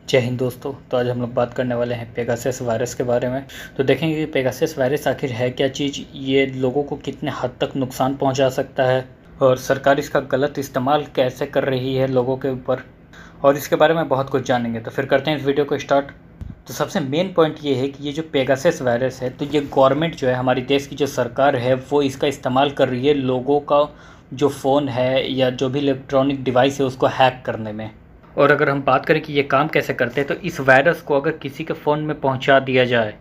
जय हिंद दोस्तों। तो आज हम लोग बात करने वाले हैं पेगासस वायरस के बारे में। तो देखेंगे कि पेगासस वायरस आखिर है क्या चीज़, ये लोगों को कितने हद तक नुकसान पहुंचा सकता है और सरकार इसका गलत इस्तेमाल कैसे कर रही है लोगों के ऊपर, और इसके बारे में बहुत कुछ जानेंगे। तो फिर करते हैं इस वीडियो को स्टार्ट। तो सबसे मेन पॉइंट ये है कि ये जो पेगासस वायरस है, तो ये गवर्नमेंट जो है, हमारी देश की जो सरकार है, वो इसका इस्तेमाल कर रही है लोगों का जो फ़ोन है या जो भी इलेक्ट्रॉनिक डिवाइस है उसको हैक करने में। और अगर हम बात करें कि ये काम कैसे करते हैं, तो इस वायरस को अगर किसी के फ़ोन में पहुंचा दिया जाए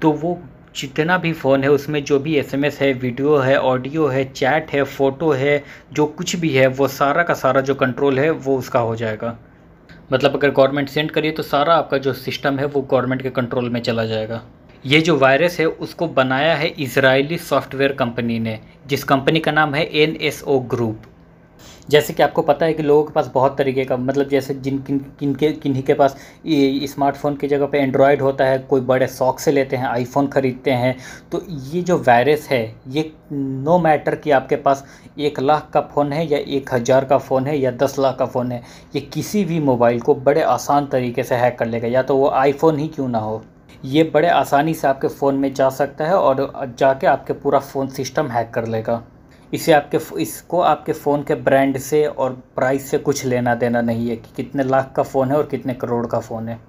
तो वो जितना भी फ़ोन है उसमें जो भी एसएमएस है, वीडियो है, ऑडियो है, चैट है, फ़ोटो है, जो कुछ भी है वो सारा का सारा जो कंट्रोल है वो उसका हो जाएगा। मतलब अगर गवर्नमेंट सेंड करिए तो सारा आपका जो सिस्टम है वो गवर्नमेंट के कंट्रोल में चला जाएगा। ये जो वायरस है उसको बनाया है इजरायली सॉफ्टवेयर कंपनी ने, जिस कंपनी का नाम है NSO ग्रुप। जैसे कि आपको पता है कि लोगों के पास बहुत तरीके का, मतलब जैसे किन्हीं के पास स्मार्टफ़ोन की जगह पे एंड्रॉयड होता है, कोई बड़े शौक से लेते हैं, आईफोन ख़रीदते हैं। तो ये जो वायरस है, ये नो मैटर कि आपके पास 1 लाख का फ़ोन है या 1000 का फ़ोन है या 10 लाख का फ़ोन है, ये किसी भी मोबाइल को बड़े आसान तरीके से हैक कर लेगा, या तो वो आईफोन ही क्यों ना हो। ये बड़े आसानी से आपके फ़ोन में जा सकता है और जाके आपके पूरा फ़ोन सिस्टम हैक कर लेगा। इसको आपके फ़ोन के ब्रांड से और प्राइस से कुछ लेना देना नहीं है कि कितने लाख का फ़ोन है और कितने करोड़ का फ़ोन है।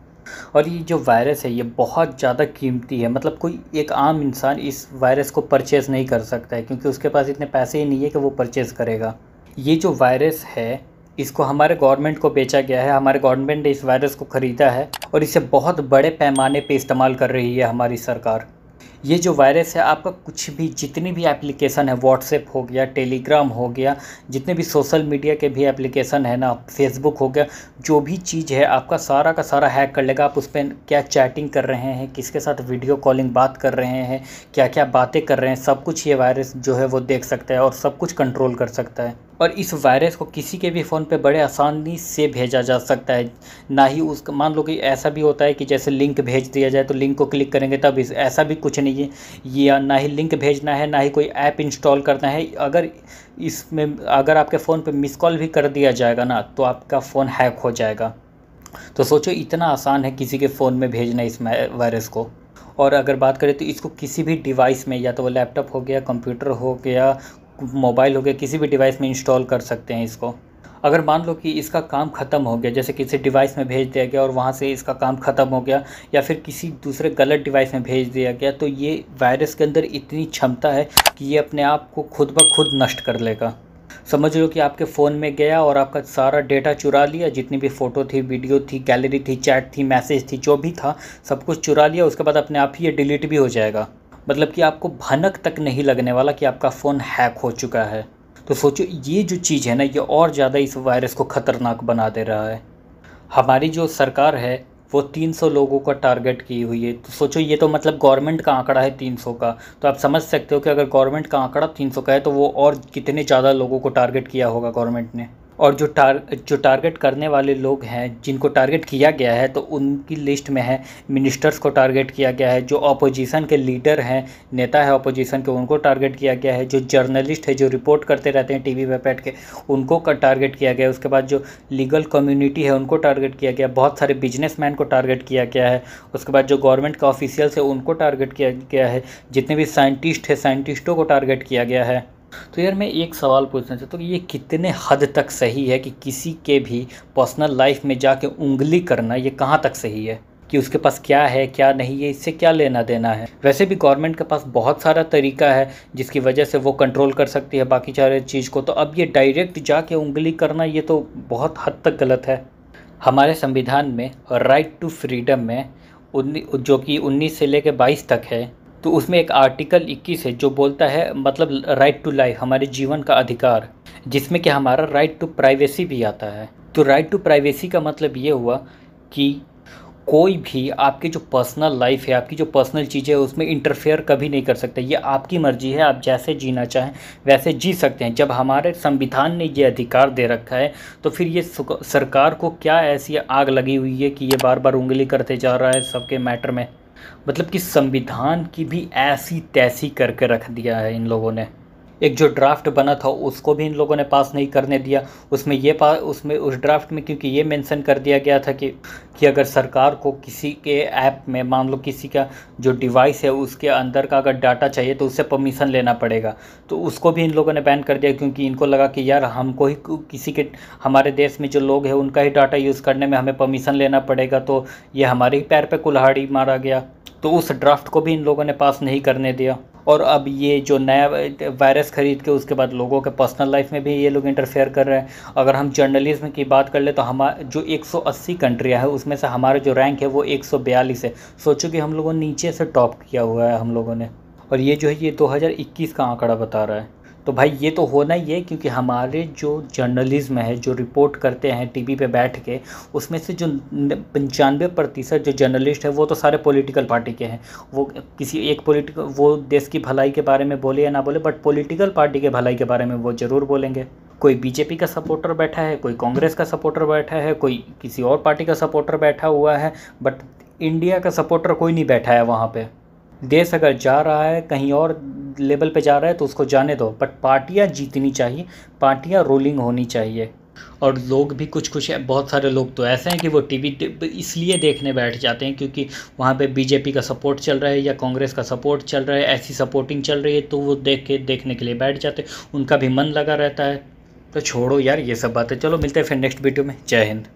और ये जो वायरस है ये बहुत ज़्यादा कीमती है, मतलब कोई एक आम इंसान इस वायरस को परचेज़ नहीं कर सकता है, क्योंकि उसके पास इतने पैसे ही नहीं है कि वो परचेज़ करेगा। ये जो वायरस है इसको हमारे गवर्नमेंट को बेचा गया है, हमारे गवर्नमेंट ने इस वायरस को ख़रीदा है और इसे बहुत बड़े पैमाने पे इस्तेमाल कर रही है हमारी सरकार। ये जो वायरस है, आपका कुछ भी, जितनी भी एप्लीकेशन है, व्हाट्सएप हो गया, टेलीग्राम हो गया, जितने भी सोशल मीडिया के भी एप्लीकेशन है ना, फेसबुक हो गया, जो भी चीज़ है आपका सारा का सारा हैक कर लेगा। आप उस पर क्या चैटिंग कर रहे हैं, किसके साथ वीडियो कॉलिंग बात कर रहे हैं, क्या क्या बातें कर रहे हैं, सब कुछ ये वायरस जो है वो देख सकता है और सब कुछ कंट्रोल कर सकता है। और इस वायरस को किसी के भी फ़ोन पे बड़े आसानी से भेजा जा सकता है। ना ही उसका, मान लो कि ऐसा भी होता है कि जैसे लिंक भेज दिया जाए तो लिंक को क्लिक करेंगे तब ऐसा भी कुछ नहीं है। ये ना ही लिंक भेजना है, ना ही कोई ऐप इंस्टॉल करना है। अगर आपके फ़ोन पे मिस कॉल भी कर दिया जाएगा ना, तो आपका फ़ोन हैक हो जाएगा। तो सोचो इतना आसान है किसी के फ़ोन में भेजना इस वायरस को। और अगर बात करें तो इसको किसी भी डिवाइस में, या तो वो लैपटॉप हो गया, कंप्यूटर हो गया, मोबाइल हो गया, किसी भी डिवाइस में इंस्टॉल कर सकते हैं इसको। अगर मान लो कि इसका काम ख़त्म हो गया, जैसे किसी डिवाइस में भेज दिया गया और वहाँ से इसका काम ख़त्म हो गया, या फिर किसी दूसरे गलत डिवाइस में भेज दिया गया, तो ये वायरस के अंदर इतनी क्षमता है कि ये अपने आप को खुद ब खुद नष्ट कर लेगा। समझ लो कि आपके फ़ोन में गया और आपका सारा डेटा चुरा लिया, जितनी भी फ़ोटो थी, वीडियो थी, गैलरी थी, चैट थी, मैसेज थी, जो भी था सब कुछ चुरा लिया। उसके बाद अपने आप ही ये डिलीट भी हो जाएगा। मतलब कि आपको भनक तक नहीं लगने वाला कि आपका फ़ोन हैक हो चुका है। तो सोचो ये जो चीज़ है ना, ये और ज़्यादा इस वायरस को ख़तरनाक बना दे रहा है। हमारी जो सरकार है वो 300 लोगों का टारगेट की हुई है। तो सोचो, ये तो मतलब गवर्नमेंट का आंकड़ा है 300 का, तो आप समझ सकते हो कि अगर गवर्नमेंट का आंकड़ा 300 का है तो वो और कितने ज़्यादा लोगों को टारगेट किया होगा गवर्नमेंट ने। और जो टारगेट करने वाले लोग हैं, जिनको टारगेट किया गया है, तो उनकी लिस्ट में है मिनिस्टर्स को टारगेट किया गया है, जो अपोजिशन के लीडर हैं, नेता है अपोजिशन के, उनको टारगेट किया गया है, जो जर्नलिस्ट है, जो रिपोर्ट करते रहते हैं टीवी पे बैठ के, उनको टारगेट किया गया है। उसके बाद जो लीगल कम्युनिटी है उनको टारगेट किया गया, बहुत सारे बिजनेसमैन को टारगेट किया गया है। उसके बाद जो गवर्नमेंट का ऑफिशियल्स है उनको टारगेट किया गया है, जितने भी साइंटिस्ट है साइंटिस्टों को टारगेट किया गया है। तो यार मैं एक सवाल पूछना चाहता हूँ कि ये कितने हद तक सही है कि किसी के भी पर्सनल लाइफ में जाके उंगली करना, ये कहाँ तक सही है कि उसके पास क्या है क्या नहीं है, इससे क्या लेना देना है। वैसे भी गवर्नमेंट के पास बहुत सारा तरीका है जिसकी वजह से वो कंट्रोल कर सकती है बाकी सारे चीज़ को। तो अब ये डायरेक्ट जाके उंगली करना, ये तो बहुत हद तक गलत है। हमारे संविधान में राइट टू फ्रीडम में जो कि 19 से लेकर 22 तक है, तो उसमें एक आर्टिकल 21 है जो बोलता है, मतलब राइट टू लाइफ, हमारे जीवन का अधिकार, जिसमें कि हमारा राइट टू प्राइवेसी भी आता है। तो राइट टू प्राइवेसी का मतलब ये हुआ कि कोई भी आपकी जो पर्सनल लाइफ है, आपकी जो पर्सनल चीज़ें है, उसमें इंटरफेयर कभी नहीं कर सकता। ये आपकी मर्ज़ी है, आप जैसे जीना चाहें वैसे जी सकते हैं। जब हमारे संविधान ने ये अधिकार दे रखा है तो फिर ये सरकार को क्या ऐसी आग लगी हुई है कि ये बार बार उंगली करते जा रहा है सबके मैटर में। मतलब कि संविधान की भी ऐसी तैसी करके रख दिया है इन लोगों ने। एक जो ड्राफ्ट बना था उसको भी इन लोगों ने पास नहीं करने दिया। उसमें उस ड्राफ्ट में क्योंकि ये मेंशन कर दिया गया था कि अगर सरकार को किसी के ऐप में मान लो किसी का जो डिवाइस है उसके अंदर का अगर डाटा चाहिए तो उससे परमिशन लेना पड़ेगा। तो उसको भी इन लोगों ने बैन कर दिया क्योंकि इनको लगा कि यार हमको ही किसी के हमारे देश में जो लोग हैं उनका ही डाटा यूज़ करने में हमें परमिशन लेना पड़ेगा, तो ये हमारे ही पैर पे कुल्हाड़ी मारा गया। तो उस ड्राफ्ट को भी इन लोगों ने पास नहीं करने दिया। और अब ये जो नया वायरस खरीद के उसके बाद लोगों के पर्सनल लाइफ में भी ये लोग इंटरफेयर कर रहे हैं। अगर हम जर्नलिज्म की बात कर ले तो हमारे जो 180 कंट्रियाँ हैं उसमें से हमारा जो रैंक है वो 142 है। सोचो कि हम लोगों ने नीचे से टॉप किया हुआ है हम लोगों ने, और ये जो है ये 2021 का आंकड़ा बता रहा है। तो भाई ये तो होना ही है क्योंकि हमारे जो जर्नलिज्म है जो रिपोर्ट करते हैं टीवी पे बैठ के, उसमें से जो 95% जो जर्नलिस्ट है वो तो सारे पॉलिटिकल पार्टी के हैं। वो किसी एक पॉलिटिकल वो देश की भलाई के बारे में बोले या ना बोले, बट पॉलिटिकल पार्टी के भलाई के बारे में वो ज़रूर बोलेंगे। कोई बीजेपी का सपोर्टर बैठा है, कोई कांग्रेस का सपोर्टर बैठा है, कोई किसी और पार्टी का सपोर्टर बैठा हुआ है, बट इंडिया का सपोर्टर कोई नहीं बैठा है वहाँ पे। देश अगर जा रहा है कहीं और लेवल पे जा रहा है तो उसको जाने दो, बट पार्टियां जीतनी चाहिए, पार्टियां रोलिंग होनी चाहिए। और लोग भी कुछ बहुत सारे लोग तो ऐसे हैं कि वो टीवी इसलिए देखने बैठ जाते हैं क्योंकि वहाँ पे बीजेपी का सपोर्ट चल रहा है या कांग्रेस का सपोर्ट चल रहा है, ऐसी सपोर्टिंग चल रही है, तो वो देखने के लिए बैठ जाते हैं, उनका भी मन लगा रहता है। तो छोड़ो यार ये सब बातें, चलो मिलते हैं फिर नेक्स्ट वीडियो में। जय हिंद।